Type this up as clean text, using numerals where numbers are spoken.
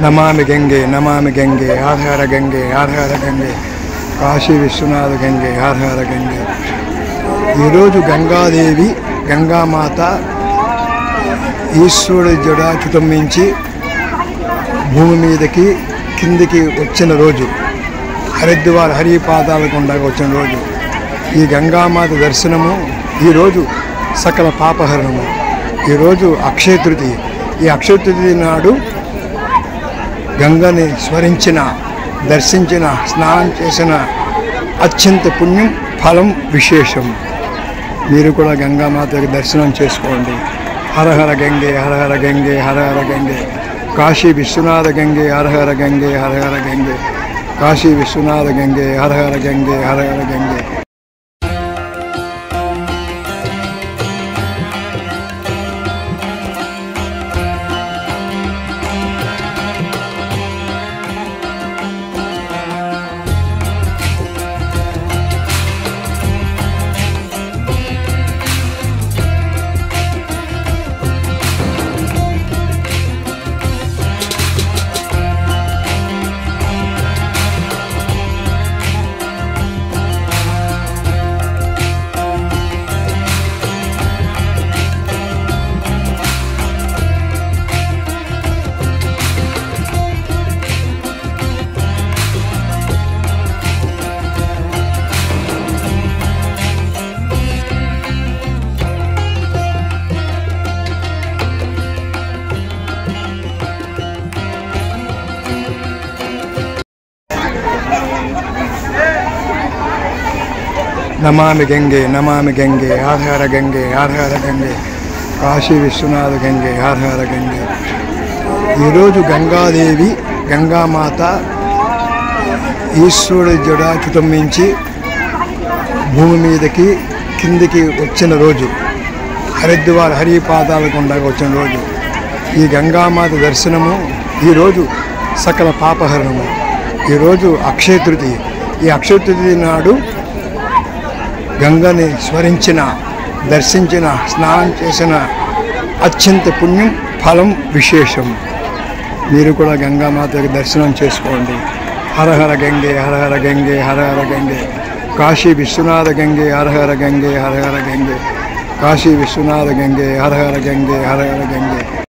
नमामि गंगे हर हर गंगे काशी विश्वनाथ गंगे हर हर गंगे। गंगादेवी गंगामात ఈశ్వరుడి జడాచుటం నుంచి భూమి మీదకి కిందికి వచ్చిన రోజు, హరిద్వార్ హరిపాదాల గుండా వచ్చిన రోజు, ఈ గంగామాత దర్శనము ఈరోజు సకల పాపహరణము। ఈరోజు అక్షయ తృతీయ, ఈ అక్షయ తృతీయ నాడు గంగని స్మరించిన, దర్శించిన, స్నానం చేసిన అత్యంత పుణ్యం, ఫలం విశేషం। మీరు కూడా గంగామాతకి దర్శనం చేసుకోండి। हर हर गंगे हर हर गंगे हर हर गंगे काशी विश्वनाथ गंगे हर हर गंगे हर हर गंगे काशी विश्वनाथ गंगे हर हर गंगे हर हर गंगे। नमामि गंगे हर हर गंगे काशी विश्वनाथ गंगे हर हर गंगे। गंगादेवी गंगामात ఈశ్వరుడి జడాచుటం నుంచి భూమి మీదకి కిందికి వచ్చిన రోజు, హరిద్వార్ హరిపాదాల గుండా వచ్చిన రోజు, ఈ గంగామాత దర్శనము ఈరోజు సకల పాపహరణము। ఈరోజు అక్షయ తృతీయ, ఈ అక్షయ తృతీయ నాడు గంగని స్మరించిన, దర్శించిన, స్నానం చేసిన అత్యంత పుణ్యం, ఫలం విశేషం। మీరు కూడా గంగామాతకి దర్శనం చేసుకోండి। हर हर गंगे हर हर गंगे हर हर गंगे काशी विश्वनाथ गंगे हर हर गंगे हर हर गंगे काशी विश्वनाथ गंगे हर हर गंगे हर हर गंगे।